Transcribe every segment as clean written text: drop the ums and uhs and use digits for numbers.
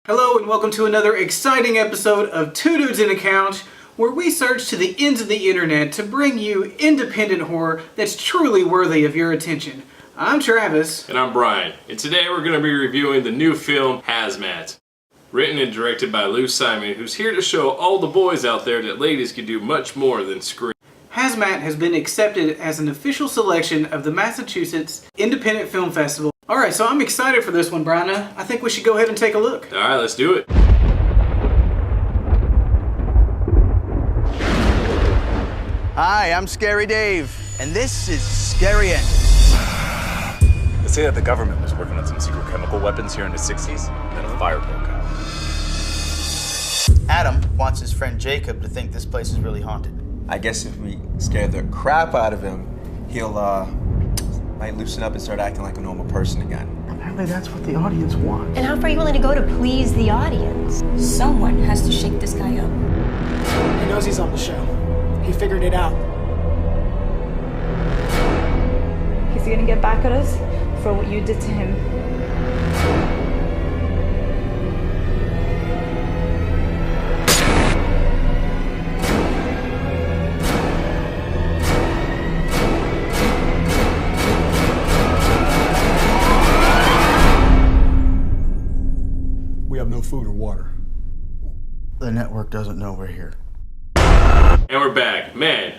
Hello and welcome to another exciting episode of Two Dudes in a Couch, where we search to the ends of the internet to bring you independent horror that's truly worthy of your attention. I'm Travis. And I'm Brian. And today we're going to be reviewing the new film, HazMat. Written and directed by Lou Simon, who's here to show all the boys out there that ladies can do much more than scream. HazMat has been accepted as an official selection of the Massachusetts Independent Film Festival. Alright, so I'm excited for this one, Brian. I think we should go ahead and take a look. Alright, let's do it. Hi, I'm Scary Dave, and this is Scary End. They say that the government was working on some secret chemical weapons here in the 60s, and then a fire broke out. Adam wants his friend Jacob to think this place is really haunted. I guess if we scare the crap out of him, he'll might loosen up and start acting like a normal person again. Apparently that's what the audience wants. And how far are you willing to go to please the audience? Someone has to shake this guy up. He knows he's on the show. He figured it out. Is he gonna get back at us for what you did to him? We have no food or water. The network doesn't know we're here. And we're back. Man,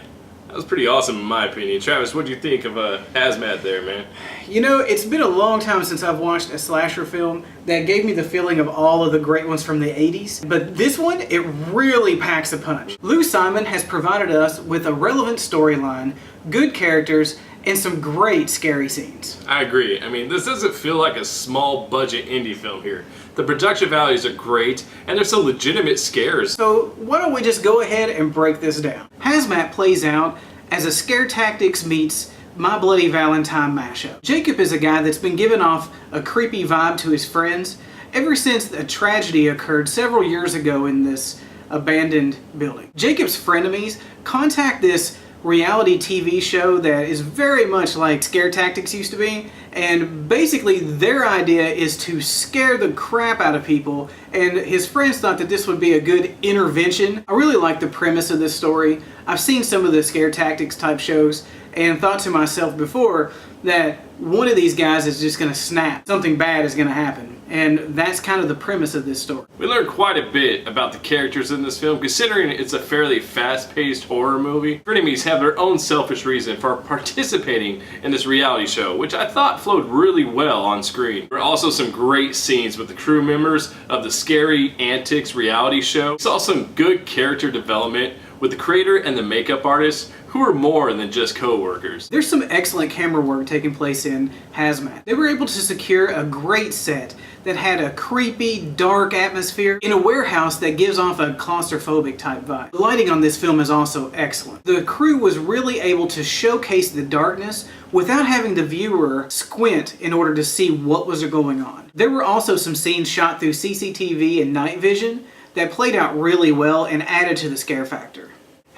that was pretty awesome in my opinion. Travis, what do you think of HazMat there, man? You know, it's been a long time since I've watched a slasher film that gave me the feeling of all of the great ones from the 80s. But this one, it really packs a punch. Lou Simon has provided us with a relevant storyline, good characters, and some great scary scenes. I agree. I mean, this doesn't feel like a small budget indie film here. The production values are great, and there's some legitimate scares. So why don't we just go ahead and break this down. HazMat plays out as a Scare Tactics meets My Bloody Valentine mashup. Jacob is a guy that's been giving off a creepy vibe to his friends ever since a tragedy occurred several years ago in this abandoned building. Jacob's frenemies contact this reality TV show that is very much like Scare Tactics used to be, and basically their idea is to scare the crap out of people, and his friends thought that this would be a good intervention. I really like the premise of this story. I've seen some of the Scare Tactics type shows and thought to myself before that one of these guys is just going to snap. Something bad is going to happen. And that's kind of the premise of this story. We learned quite a bit about the characters in this film, considering it's a fairly fast-paced horror movie. Frenemies have their own selfish reason for participating in this reality show, which I thought flowed really well on screen. There are also some great scenes with the crew members of the Scary Antics reality show. We saw some good character development with the creator and the makeup artist, who are more than just co-workers. There's some excellent camera work taking place in HazMat. They were able to secure a great set that had a creepy, dark atmosphere in a warehouse that gives off a claustrophobic type vibe. The lighting on this film is also excellent. The crew was really able to showcase the darkness without having the viewer squint in order to see what was going on. There were also some scenes shot through CCTV and night vision that played out really well and added to the scare factor.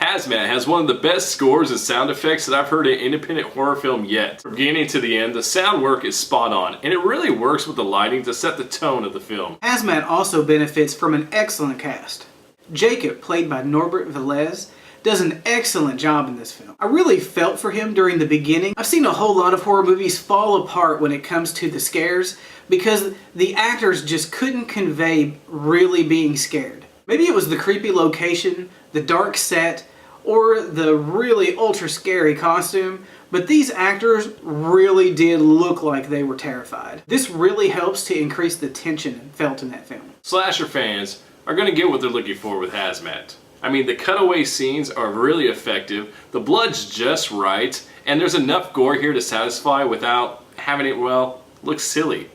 HazMat has one of the best scores and sound effects that I've heard in an independent horror film yet. From beginning to the end, the sound work is spot on, and it really works with the lighting to set the tone of the film. HazMat also benefits from an excellent cast. Jacob, played by Norbert Velez, does an excellent job in this film. I really felt for him during the beginning. I've seen a whole lot of horror movies fall apart when it comes to the scares because the actors just couldn't convey really being scared. Maybe it was the creepy location, the dark set, or the really ultra scary costume, but these actors really did look like they were terrified. This really helps to increase the tension felt in that film. Slasher fans are going to get what they're looking for with HazMat. I mean, the cutaway scenes are really effective, the blood's just right, and there's enough gore here to satisfy without having it, well, look silly.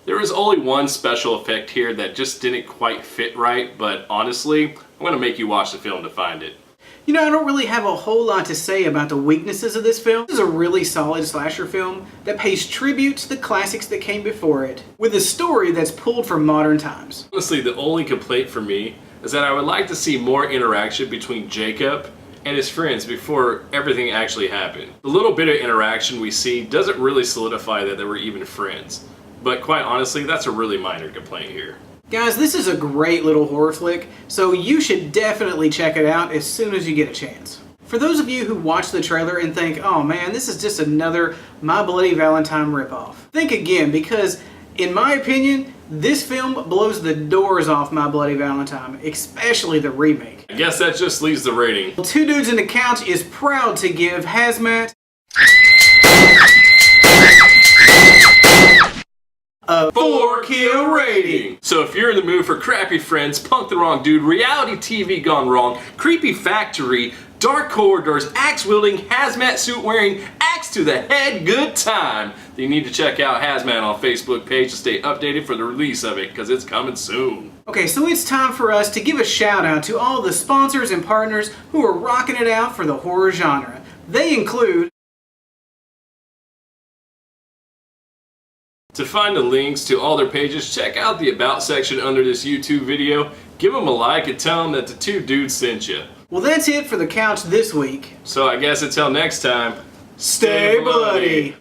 There was only one special effect here that just didn't quite fit right, but honestly, I'm going to make you watch the film to find it. You know, I don't really have a whole lot to say about the weaknesses of this film. This is a really solid slasher film that pays tribute to the classics that came before it, with a story that's pulled from modern times. Honestly, the only complaint for me is that I would like to see more interaction between Jacob and his friends before everything actually happened. The little bit of interaction we see doesn't really solidify that they were even friends. But quite honestly, that's a really minor complaint here. Guys, this is a great little horror flick, so you should definitely check it out as soon as you get a chance. For those of you who watch the trailer and think, oh man, this is just another My Bloody Valentine ripoff, think again, because in my opinion, this film blows the doors off My Bloody Valentine, especially the remake. I guess that just leaves the rating. Two Dudes in the Couch is proud to give HazMat a 4-kill rating. So if you're in the mood for crappy friends, Punk the Wrong Dude, reality TV gone wrong, creepy factory, dark corridors, axe-wielding, hazmat suit-wearing, axe-to-the-head good time, then you need to check out HazMat on Facebook page to stay updated for the release of it, because it's coming soon. Okay, so it's time for us to give a shout out to all the sponsors and partners who are rocking it out for the horror genre. They include... To find the links to all their pages, check out the About section under this YouTube video, give them a like and tell them that the two dudes sent you. Well, that's it for the couch this week. So I guess until next time, Stay bloody!